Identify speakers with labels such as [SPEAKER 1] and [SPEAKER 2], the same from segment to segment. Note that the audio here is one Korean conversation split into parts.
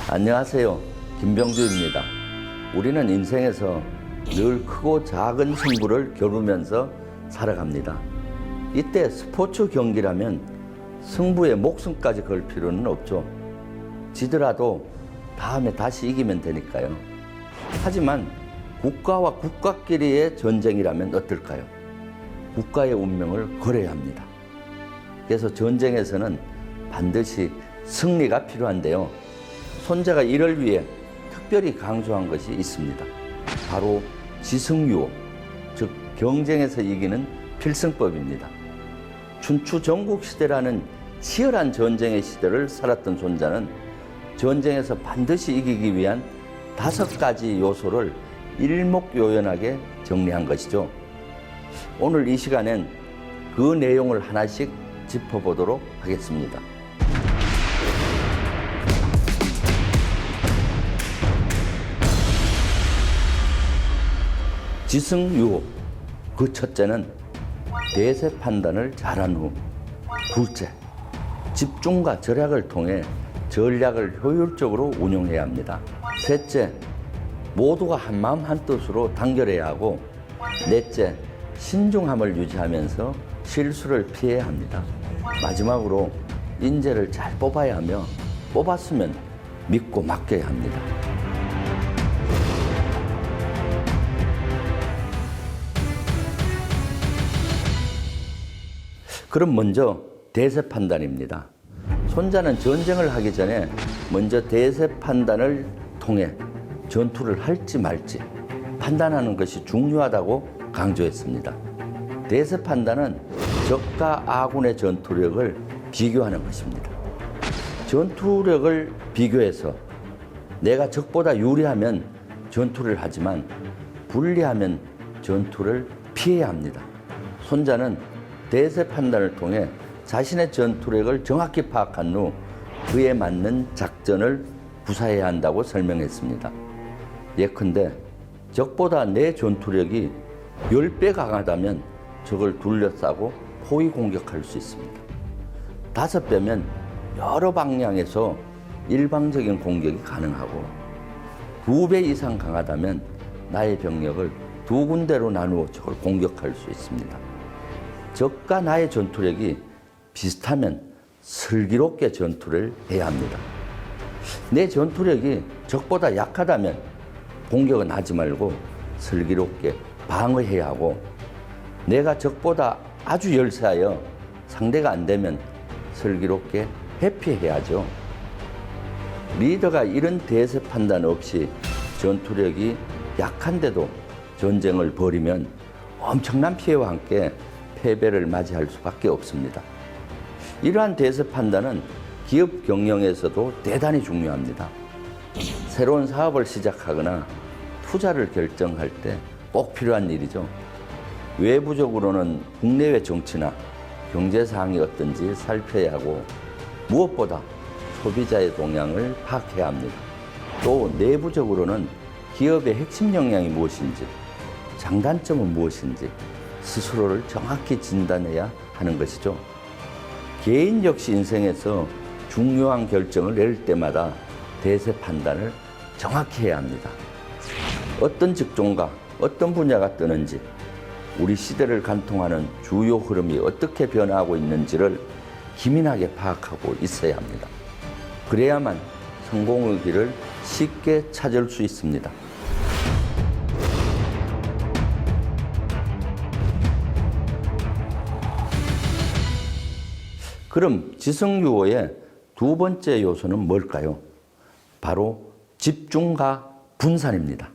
[SPEAKER 1] 안녕하세요. 김병주입니다. 우리는 인생에서 늘 크고 작은 승부를 겨루면서 살아갑니다. 이때 스포츠 경기라면 승부에 목숨까지 걸 필요는 없죠. 지더라도 다음에 다시 이기면 되니까요. 하지만 국가와 국가끼리의 전쟁이라면 어떨까요? 국가의 운명을 걸어야 합니다. 그래서 전쟁에서는 반드시 승리가 필요한데요. 손자가 이를 위해 특별히 강조한 것이 있습니다. 바로 지승유호, 즉 경쟁에서 이기는 필승법입니다. 춘추 전국시대라는 치열한 전쟁의 시대를 살았던 손자는 전쟁에서 반드시 이기기 위한 5가지 요소를 일목요연하게 정리한 것이죠. 오늘 이 시간엔 그 내용을 하나씩 짚어보도록 하겠습니다. 지승유호, 그 첫째는 대세 판단을 잘한 후, 둘째, 집중과 절약을 통해 전략을 효율적으로 운용해야 합니다. 셋째, 모두가 한마음 한뜻으로 단결해야 하고, 넷째, 신중함을 유지하면서 실수를 피해야 합니다. 마지막으로 인재를 잘 뽑아야 하며 뽑았으면 믿고 맡겨야 합니다. 그럼 먼저 대세 판단입니다. 손자는 전쟁을 하기 전에 먼저 대세 판단을 통해 전투를 할지 말지 판단하는 것이 중요하다고 강조했습니다. 대세 판단은 적과 아군의 전투력을 비교하는 것입니다. 전투력을 비교해서 내가 적보다 유리하면 전투를 하지만 불리하면 전투를 피해야 합니다. 손자는 대세 판단을 통해 자신의 전투력을 정확히 파악한 후 그에 맞는 작전을 구사해야 한다고 설명했습니다. 예컨대 적보다 내 전투력이 10배 강하다면 적을 둘러싸고 포위 공격할 수 있습니다. 5배면 여러 방향에서 일방적인 공격이 가능하고 2배 이상 강하다면 나의 병력을 2군데로 나누어 적을 공격할 수 있습니다. 적과 나의 전투력이 비슷하면 슬기롭게 전투를 해야 합니다. 내 전투력이 적보다 약하다면 공격은 하지 말고 슬기롭게 방어해야 하고, 내가 적보다 아주 열세하여 상대가 안 되면 슬기롭게 회피해야죠. 리더가 이런 대세 판단 없이 전투력이 약한데도 전쟁을 벌이면 엄청난 피해와 함께 패배를 맞이할 수밖에 없습니다. 이러한 대세 판단은 기업 경영에서도 대단히 중요합니다. 새로운 사업을 시작하거나 투자를 결정할 때 꼭 필요한 일이죠. 외부적으로는 국내외 정치나 경제 사항이 어떤지 살펴야 하고, 무엇보다 소비자의 동향을 파악해야 합니다. 또 내부적으로는 기업의 핵심 역량이 무엇인지, 장단점은 무엇인지 스스로를 정확히 진단해야 하는 것이죠. 개인 역시 인생에서 중요한 결정을 낼 때마다 대세 판단을 정확히 해야 합니다. 어떤 직종과 어떤 분야가 뜨는지, 우리 시대를 관통하는 주요 흐름이 어떻게 변화하고 있는지를 기민하게 파악하고 있어야 합니다. 그래야만 성공의 길을 쉽게 찾을 수 있습니다. 그럼 지승유호의 2번째 요소는 뭘까요? 바로 집중과 분산입니다.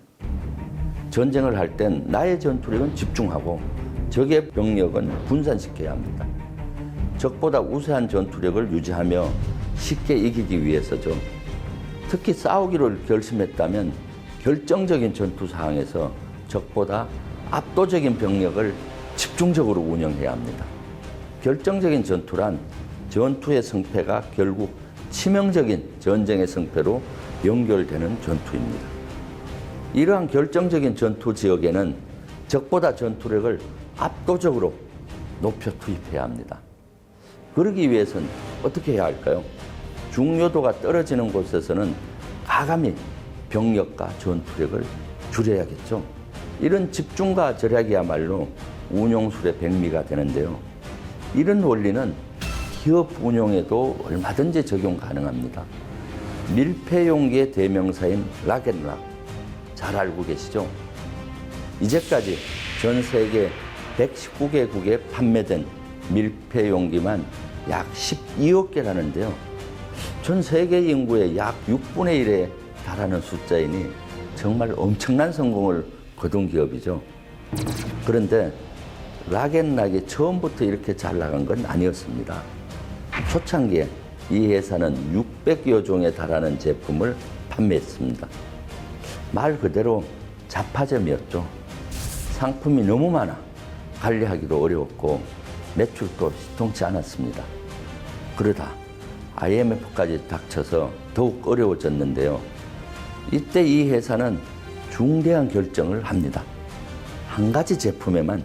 [SPEAKER 1] 전쟁을 할 땐 나의 전투력은 집중하고 적의 병력은 분산시켜야 합니다. 적보다 우세한 전투력을 유지하며 쉽게 이기기 위해서죠. 특히 싸우기로 결심했다면 결정적인 전투 상황에서 적보다 압도적인 병력을 집중적으로 운영해야 합니다. 결정적인 전투란 전투의 승패가 결국 치명적인 전쟁의 승패로 연결되는 전투입니다. 이러한 결정적인 전투 지역에는 적보다 전투력을 압도적으로 높여 투입해야 합니다. 그러기 위해서는 어떻게 해야 할까요? 중요도가 떨어지는 곳에서는 가감히 병력과 전투력을 줄여야겠죠. 이런 집중과 절약이야말로 운용술의 백미가 되는데요. 이런 원리는 기업 운용에도 얼마든지 적용 가능합니다. 밀폐용기의 대명사인 락앤락 잘 알고 계시죠? 이제까지 전 세계 119개국에 판매된 밀폐용기만 약 12억 개라는데요. 전 세계 인구의 약 6분의 1에 달하는 숫자이니 정말 엄청난 성공을 거둔 기업이죠. 그런데 락앤락이 처음부터 이렇게 잘 나간 건 아니었습니다. 초창기에 이 회사는 600여 종에 달하는 제품을 판매했습니다. 말 그대로 잡화점이었죠. 상품이 너무 많아 관리하기도 어려웠고 매출도 시통치 않았습니다. 그러다 IMF까지 닥쳐서 더욱 어려워졌는데요. 이때 이 회사는 중대한 결정을 합니다. 한 가지 제품에만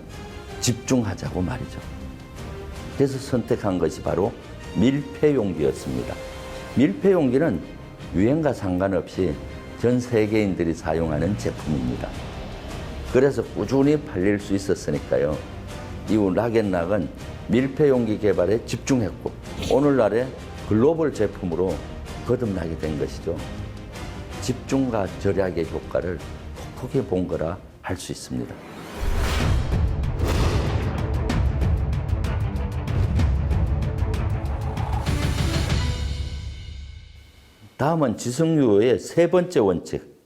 [SPEAKER 1] 집중하자고 말이죠. 그래서 선택한 것이 바로 밀폐용기였습니다. 밀폐용기는 유행과 상관없이 전 세계인들이 사용하는 제품입니다. 그래서 꾸준히 팔릴 수 있었으니까요. 이후 락앤락은 밀폐용기 개발에 집중했고 오늘날의 글로벌 제품으로 거듭나게 된 것이죠. 집중과 절약의 효과를 톡톡히 본 거라 할 수 있습니다. 다음은 지성유의 세 번째 원칙,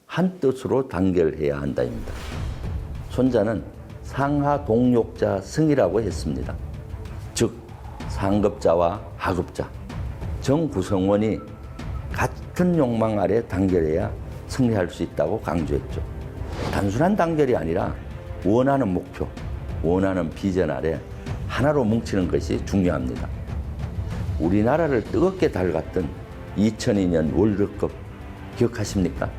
[SPEAKER 1] 한 뜻으로 단결해야 한다입니다. 손자는 상하 동욕자 승이라고 했습니다. 즉 상급자와 하급자, 정 구성원이 같은 욕망 아래 단결해야 승리할 수 있다고 강조했죠. 단순한 단결이 아니라 원하는 목표, 원하는 비전 아래 하나로 뭉치는 것이 중요합니다. 우리나라를 뜨겁게 달갔던 2002년 월드컵 기억하십니까?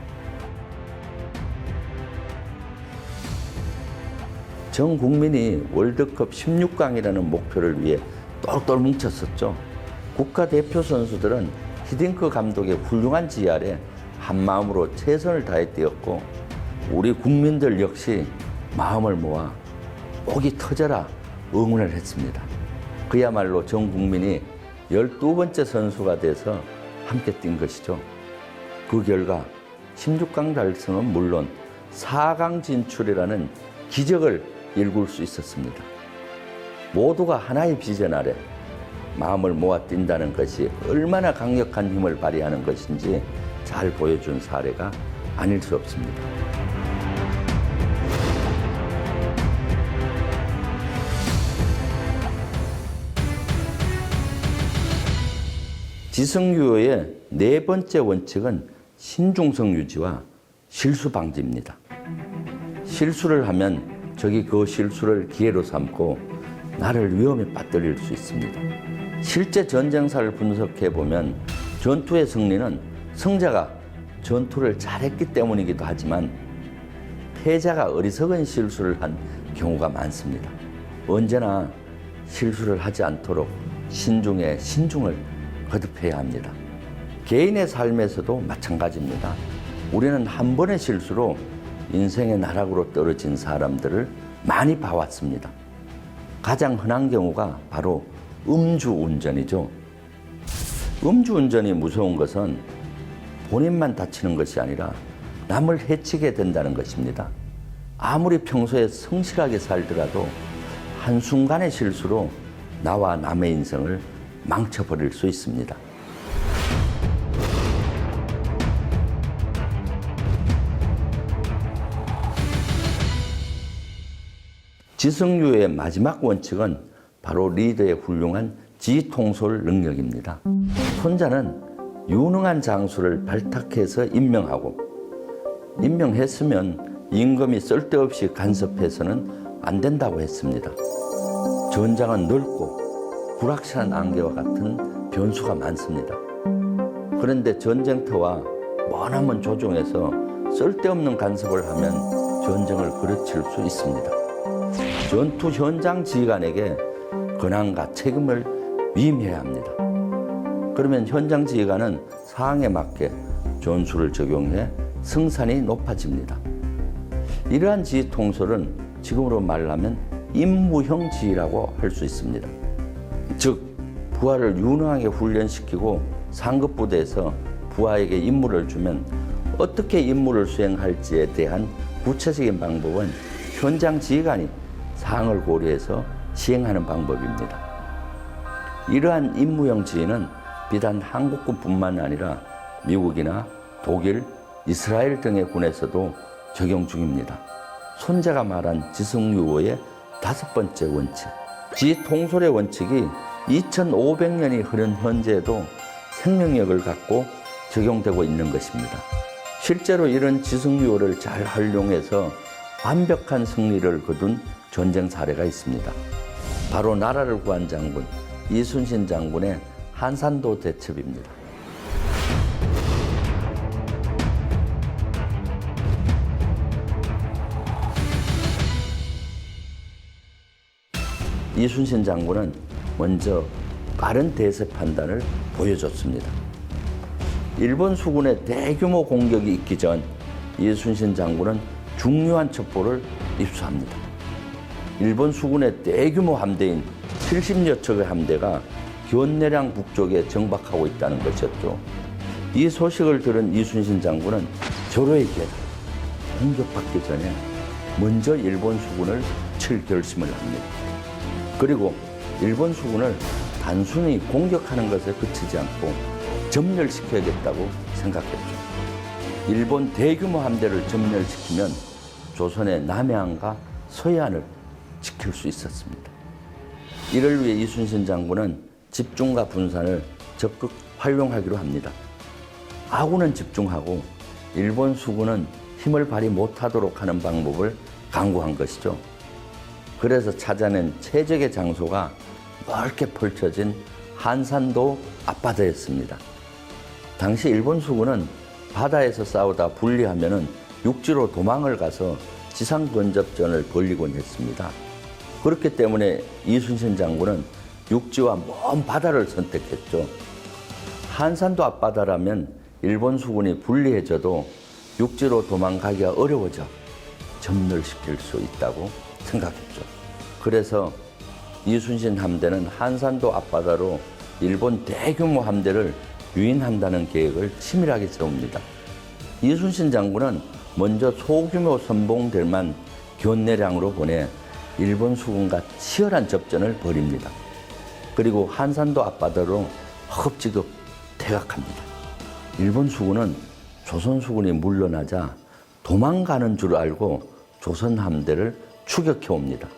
[SPEAKER 1] 전 국민이 월드컵 16강이라는 목표를 위해 똘똘 뭉쳤었죠. 국가대표 선수들은 히딩크 감독의 훌륭한 지휘 아래 한마음으로 최선을 다해 뛰었고 우리 국민들 역시 마음을 모아 목이 터져라 응원을 했습니다. 그야말로 전 국민이 12번째 선수가 돼서 함께 뛴 것이죠. 그 결과 16강 달성은 물론 4강 진출이라는 기적을 일굴 수 있었습니다. 모두가 하나의 비전 아래 마음을 모아 뛴다는 것이 얼마나 강력한 힘을 발휘하는 것인지 잘 보여준 사례가 아닐 수 없습니다. 지성유의 네 번째 원칙은 신중성 유지와 실수 방지입니다. 실수를 하면 적이 그 실수를 기회로 삼고 나를 위험에 빠뜨릴 수 있습니다. 실제 전쟁사를 분석해 보면 전투의 승리는 승자가 전투를 잘했기 때문이기도 하지만 패자가 어리석은 실수를 한 경우가 많습니다. 언제나 실수를 하지 않도록 신중에 신중을 거듭해야 합니다. 개인의 삶에서도 마찬가지입니다. 우리는 한 번의 실수로 인생의 나락으로 떨어진 사람들을 많이 봐왔습니다. 가장 흔한 경우가 바로 음주운전이죠. 음주운전이 무서운 것은 본인만 다치는 것이 아니라 남을 해치게 된다는 것입니다. 아무리 평소에 성실하게 살더라도 한순간의 실수로 나와 남의 인생을 망쳐버릴 수 있습니다. 지성유의 마지막 원칙은 바로 리더의 훌륭한 지휘통솔 능력입니다. 손자는 유능한 장수를 발탁해서 임명하고 임명했으면 임금이 쓸데없이 간섭해서는 안 된다고 했습니다. 전장은 넓고 불확실한 안개와 같은 변수가 많습니다. 그런데 전쟁터와 머나먼 조정에서 쓸데없는 간섭을 하면 전쟁을 그르칠 수 있습니다. 전투 현장 지휘관에게 권한과 책임을 위임해야 합니다. 그러면 현장 지휘관은 상황에 맞게 전술을 적용해 승산이 높아집니다. 이러한 지휘 통솔은 지금으로 말하면 임무형 지휘라고 할 수 있습니다. 즉, 부하를 유능하게 훈련시키고 상급 부대에서 부하에게 임무를 주면 어떻게 임무를 수행할지에 대한 구체적인 방법은 현장 지휘관이 사항을 고려해서 시행하는 방법입니다. 이러한 임무형 지휘는 비단 한국군뿐만 아니라 미국이나 독일, 이스라엘 등의 군에서도 적용 중입니다. 손자가 말한 지승유호의 5번째 원칙, 지휘 통솔의 원칙이 2500년이 흐른 현재에도 생명력을 갖고 적용되고 있는 것입니다. 실제로 이런 지승유호를 잘 활용해서 완벽한 승리를 거둔 전쟁 사례가 있습니다. 바로 나라를 구한 장군 이순신 장군의 한산도 대첩입니다. 이순신 장군은 먼저 빠른 대세 판단을 보여줬습니다. 일본 수군의 대규모 공격이 있기 전 이순신 장군은 중요한 첩보를 입수합니다. 일본 수군의 대규모 함대인 70여 척의 함대가 견내량 북쪽에 정박하고 있다는 것이었죠. 이 소식을 들은 이순신 장군은 절호의 기회다. 공격받기 전에 먼저 일본 수군을 칠 결심을 합니다. 그리고 일본 수군을 단순히 공격하는 것에 그치지 않고 점멸시켜야겠다고 생각했죠. 일본 대규모 함대를 점멸시키면 조선의 남해안과 서해안을 지킬 수 있었습니다. 이를 위해 이순신 장군은 집중과 분산을 적극 활용하기로 합니다. 아군은 집중하고 일본 수군은 힘을 발휘 못하도록 하는 방법을 강구한 것이죠. 그래서 찾아낸 최적의 장소가 넓게 펼쳐진 한산도 앞바다였습니다. 당시 일본 수군은 바다에서 싸우다 불리하면은 육지로 도망을 가서 지상 근접전을 벌이곤 했습니다. 그렇기 때문에 이순신 장군은 육지와 먼 바다를 선택했죠. 한산도 앞바다라면 일본 수군이 불리해져도 육지로 도망가기가 어려워져 점멸시킬 수 있다고 생각했죠. 그래서 이순신 함대는 한산도 앞바다로 일본 대규모 함대를 유인한다는 계획을 치밀하게 세웁니다. 이순신 장군은 먼저 소규모 선봉들만 견내량으로 보내 일본 수군과 치열한 접전을 벌입니다. 그리고 한산도 앞바다로 허겁지겁 퇴각합니다. 일본 수군은 조선 수군이 물러나자 도망가는 줄 알고 조선 함대를 추격해 옵니다.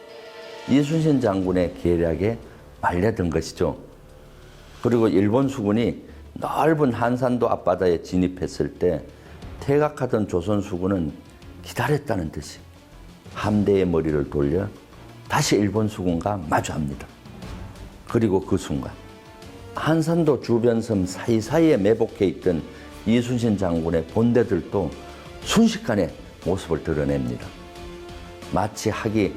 [SPEAKER 1] 이순신 장군의 계략에 말려든 것이죠. 그리고 일본 수군이 넓은 한산도 앞바다에 진입했을 때 퇴각하던 조선 수군은 기다렸다는 듯이 함대의 머리를 돌려 다시 일본 수군과 마주합니다. 그리고 그 순간 한산도 주변 섬 사이사이에 매복해 있던 이순신 장군의 본대들도 순식간에 모습을 드러냅니다. 마치 학이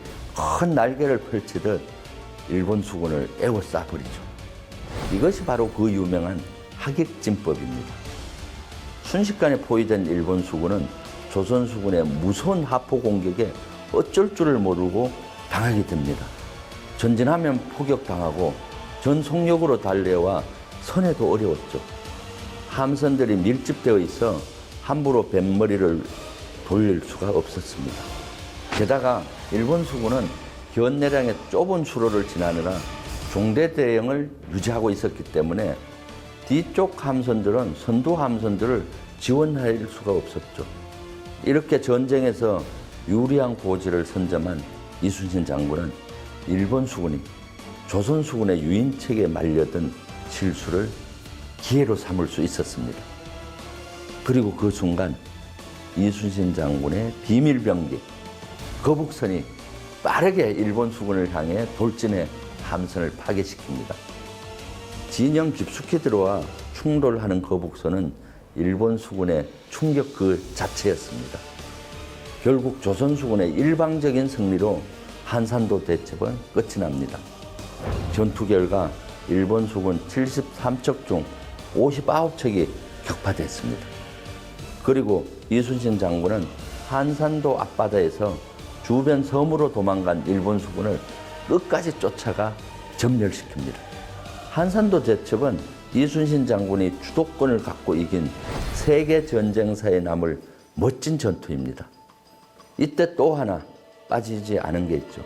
[SPEAKER 1] 큰 날개를 펼치듯 일본 수군을 에워싸버리죠. 이것이 바로 그 유명한 학익진법입니다. 순식간에 포위된 일본 수군은 조선 수군의 무서운 하포 공격에 어쩔 줄을 모르고 당하게 됩니다. 전진하면 포격당하고 전속력으로 달려와 선회도 어려웠죠. 함선들이 밀집되어 있어 함부로 뱃머리를 돌릴 수가 없었습니다. 게다가 일본 수군은 견내량의 좁은 수로를 지나느라 종대 대형을 유지하고 있었기 때문에 뒤쪽 함선들은 선두 함선들을 지원할 수가 없었죠. 이렇게 전쟁에서 유리한 고지를 선점한 이순신 장군은 일본 수군이 조선 수군의 유인책에 말려든 실수를 기회로 삼을 수 있었습니다. 그리고 그 순간 이순신 장군의 비밀병기 거북선이 빠르게 일본 수군을 향해 돌진해 함선을 파괴시킵니다. 진영 깊숙이 들어와 충돌하는 거북선은 일본 수군의 충격 그 자체였습니다. 결국 조선 수군의 일방적인 승리로 한산도 대첩은 끝이 납니다. 전투 결과 일본 수군 73척 중 59척이 격파됐습니다. 그리고 이순신 장군은 한산도 앞바다에서 주변 섬으로 도망간 일본 수군을 끝까지 쫓아가 점멸시킵니다. 한산도 대첩은 이순신 장군이 주도권을 갖고 이긴 세계 전쟁사에 남을 멋진 전투입니다. 이때 또 하나 빠지지 않은 게 있죠.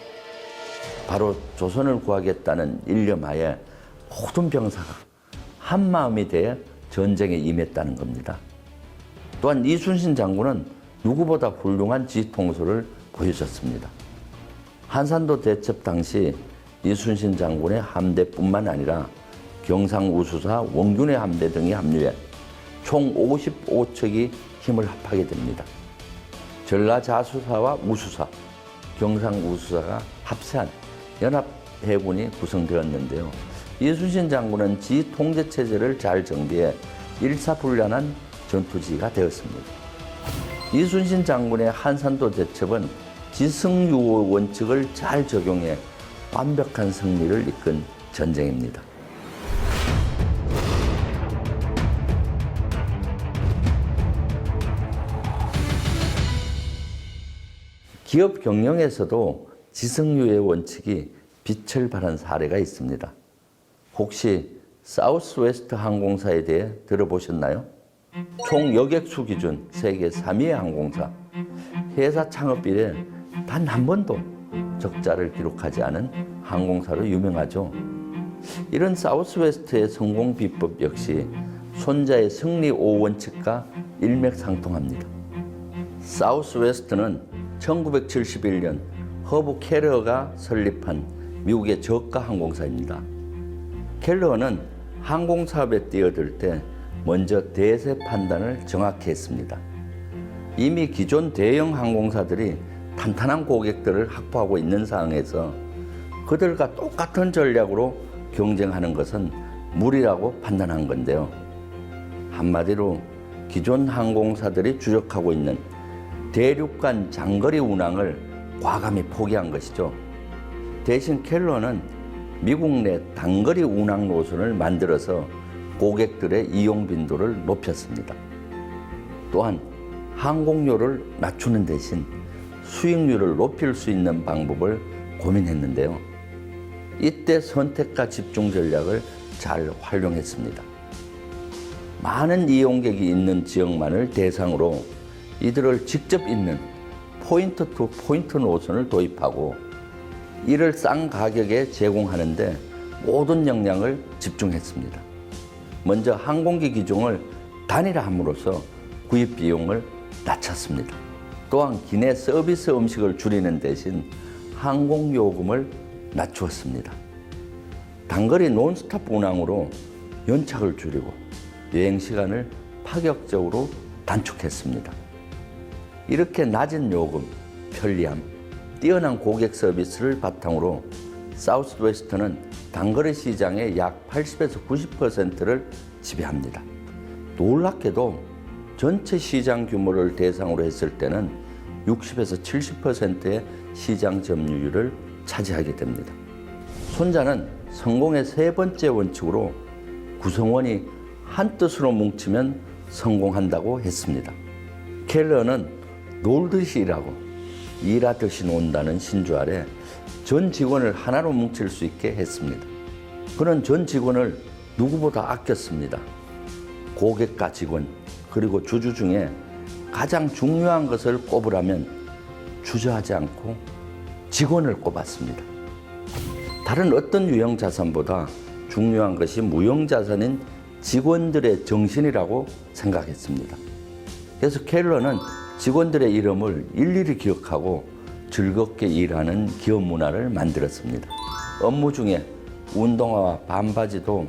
[SPEAKER 1] 바로 조선을 구하겠다는 일념하에 모든 병사가 한마음이 되어 전쟁에 임했다는 겁니다. 또한 이순신 장군은 누구보다 훌륭한 지휘통솔을 보여줬습니다. 한산도 대첩 당시 이순신 장군의 함대뿐만 아니라 경상우수사, 원균의 함대 등이 합류해 총 55척이 힘을 합하게 됩니다. 전라자수사와 우수사, 경상우수사가 합세한 연합해군이 구성되었는데요. 이순신 장군은 지 통제체제를 잘 정비해 일사불란한 전투지가 되었습니다. 이순신 장군의 한산도 대첩은 지승유호 원칙을 잘 적용해 완벽한 승리를 이끈 전쟁입니다. 기업 경영에서도 지승유의 원칙이 빛을 발한 사례가 있습니다. 혹시 사우스웨스트 항공사에 대해 들어보셨나요? 총 여객수 기준 세계 3위의 항공사. 회사 창업 이래 단 한 번도 적자를 기록하지 않은 항공사로 유명하죠. 이런 사우스웨스트의 성공 비법 역시 손자의 승리 5원칙과 일맥상통합니다. 사우스웨스트는 1971년 허브 켈러가 설립한 미국의 저가 항공사입니다. 켈러는 항공사업에 뛰어들 때 먼저 대세 판단을 정확히 했습니다. 이미 기존 대형 항공사들이 탄탄한 고객들을 확보하고 있는 상황에서 그들과 똑같은 전략으로 경쟁하는 것은 무리라고 판단한 건데요. 한마디로 기존 항공사들이 주력하고 있는 대륙간 장거리 운항을 과감히 포기한 것이죠. 대신 켈러는 미국 내 단거리 운항 노선을 만들어서 고객들의 이용 빈도를 높였습니다. 또한 항공료를 낮추는 대신 수익률을 높일 수 있는 방법을 고민했는데요. 이때 선택과 집중 전략을 잘 활용했습니다. 많은 이용객이 있는 지역만을 대상으로 이들을 직접 잇는 포인트 투 포인트 노선을 도입하고 이를 싼 가격에 제공하는데 모든 역량을 집중했습니다. 먼저 항공기 기종을 단일화함으로써 구입 비용을 낮췄습니다. 또한 기내 서비스 음식을 줄이는 대신 항공요금을 낮추었습니다. 단거리 논스톱 운항으로 연착을 줄이고 여행 시간을 파격적으로 단축했습니다. 이렇게 낮은 요금, 편리함, 뛰어난 고객 서비스를 바탕으로 사우스웨스트는 단거리 시장의 약 80에서 90%를 지배합니다. 놀랍게도 전체 시장 규모를 대상으로 했을 때는 60에서 70%의 시장 점유율을 차지하게 됩니다. 손자는 성공의 세 번째 원칙으로 구성원이 한뜻으로 뭉치면 성공한다고 했습니다. 켈러는 놀듯이 일하고 일하듯이 논다는 신조 아래 전 직원을 하나로 뭉칠 수 있게 했습니다. 그는 전 직원을 누구보다 아꼈습니다. 고객과 직원 그리고 주주 중에 가장 중요한 것을 꼽으라면 주저하지 않고 직원을 꼽았습니다. 다른 어떤 유형 자산보다 중요한 것이 무형 자산인 직원들의 정신이라고 생각했습니다. 그래서 켈러는 직원들의 이름을 일일이 기억하고 즐겁게 일하는 기업 문화를 만들었습니다. 업무 중에 운동화와 반바지도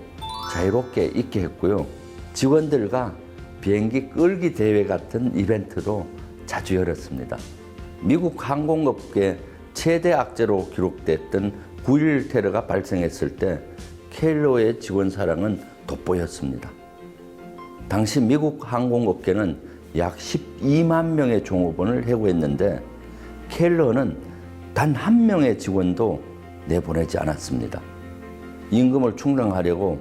[SPEAKER 1] 자유롭게 입게 했고요. 직원들과 비행기 끌기 대회 같은 이벤트도 자주 열었습니다. 미국 항공업계 최대 악재로 기록됐던 9.11 테러가 발생했을 때 켈러의 직원 사랑은 돋보였습니다. 당시 미국 항공업계는 약 12만 명의 종업원을 해고했는데 켈러는 단 한 명의 직원도 내보내지 않았습니다. 임금을 충당하려고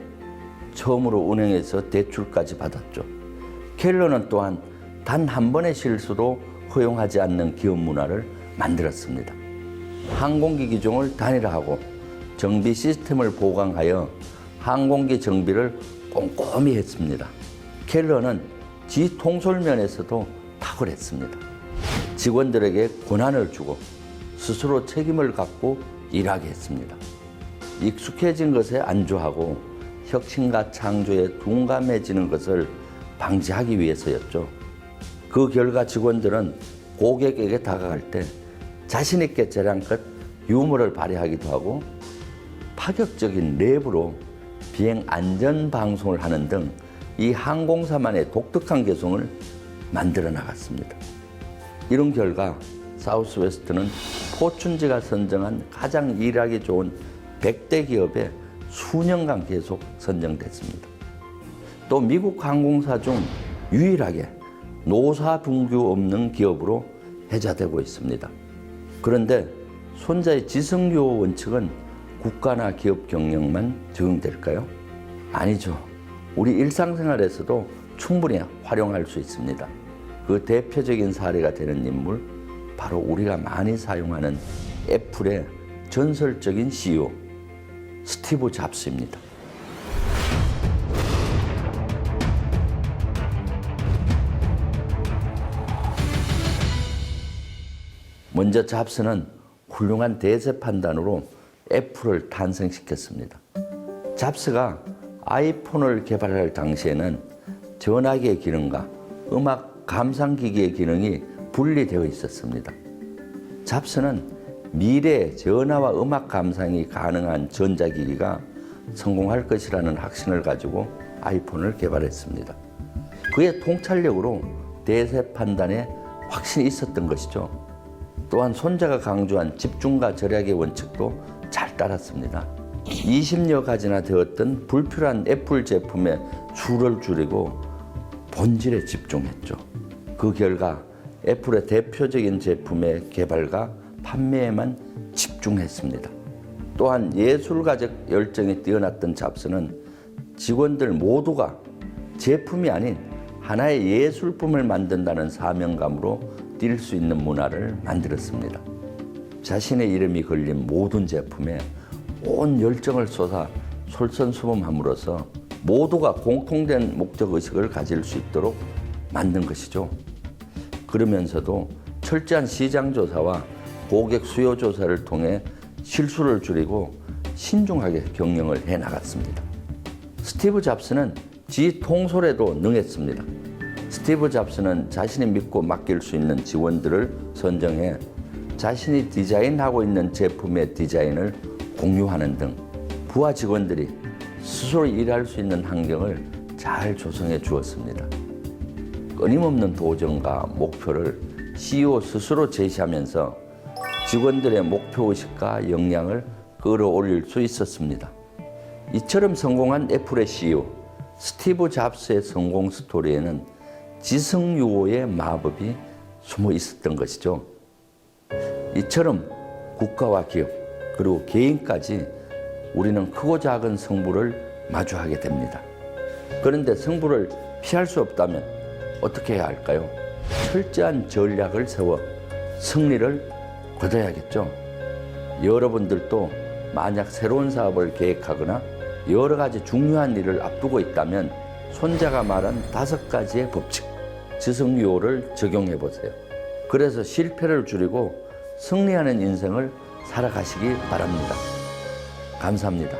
[SPEAKER 1] 처음으로 은행에서 대출까지 받았죠. 켈러는 또한 단 한 번의 실수도 허용하지 않는 기업 문화를 만들었습니다. 항공기 기종을 단일화하고 정비 시스템을 보강하여 항공기 정비를 꼼꼼히 했습니다. 켈러는 지통솔 면에서도 탁월했습니다. 직원들에게 권한을 주고 스스로 책임을 갖고 일하게 했습니다. 익숙해진 것에 안주하고 혁신과 창조에 둔감해지는 것을 방지하기 위해서였죠. 그 결과 직원들은 고객에게 다가갈 때 자신 있게 재량껏 유머를 발휘하기도 하고 파격적인 랩으로 비행 안전 방송을 하는 등 이 항공사만의 독특한 개성을 만들어 나갔습니다. 이런 결과 사우스웨스트는 포춘지가 선정한 가장 일하기 좋은 100대 기업에 수년간 계속 선정됐습니다. 또 미국 항공사 중 유일하게 노사 분규 없는 기업으로 해자되고 있습니다. 그런데 손자의 지성유호 원칙은 국가나 기업 경영만 적용될까요? 아니죠. 우리 일상생활에서도 충분히 활용할 수 있습니다. 그 대표적인 사례가 되는 인물, 바로 우리가 많이 사용하는 애플의 전설적인 CEO, 스티브 잡스입니다. 먼저 잡스는 훌륭한 대세 판단으로 애플을 탄생시켰습니다. 잡스가 아이폰을 개발할 당시에는 전화기의 기능과 음악 감상기기의 기능이 분리되어 있었습니다. 잡스는 미래의 전화와 음악 감상이 가능한 전자기기가 성공할 것이라는 확신을 가지고 아이폰을 개발했습니다. 그의 통찰력으로 대세 판단에 확신이 있었던 것이죠. 또한 손자가 강조한 집중과 절약의 원칙도 잘 따랐습니다. 20여 가지나 되었던 불필요한 애플 제품의 수를 줄이고 본질에 집중했죠. 그 결과 애플의 대표적인 제품의 개발과 판매에만 집중했습니다. 또한 예술가적 열정이 뛰어났던 잡스는 직원들 모두가 제품이 아닌 하나의 예술품을 만든다는 사명감으로 뛸 수 있는 문화를 만들었습니다. 자신의 이름이 걸린 모든 제품에 온 열정을 쏟아 솔선수범함으로써 모두가 공통된 목적의식을 가질 수 있도록 만든 것이죠. 그러면서도 철저한 시장조사와 고객 수요조사를 통해 실수를 줄이고 신중하게 경영을 해나갔습니다. 스티브 잡스는 지통솔에도 능했습니다. 스티브 잡스는 자신이 믿고 맡길 수 있는 직원들을 선정해 자신이 디자인하고 있는 제품의 디자인을 공유하는 등 부하 직원들이 스스로 일할 수 있는 환경을 잘 조성해 주었습니다. 끊임없는 도전과 목표를 CEO 스스로 제시하면서 직원들의 목표의식과 역량을 끌어올릴 수 있었습니다. 이처럼 성공한 애플의 CEO 스티브 잡스의 성공 스토리에는 지성유호의 마법이 숨어 있었던 것이죠. 이처럼 국가와 기업 그리고 개인까지 우리는 크고 작은 승부를 마주하게 됩니다. 그런데 승부를 피할 수 없다면 어떻게 해야 할까요? 철저한 전략을 세워 승리를 거둬야겠죠. 여러분들도 만약 새로운 사업을 계획하거나 여러 가지 중요한 일을 앞두고 있다면 손자가 말한 5가지의 법칙, 지성유호를 적용해 보세요. 그래서 실패를 줄이고 승리하는 인생을 살아가시기 바랍니다. 감사합니다.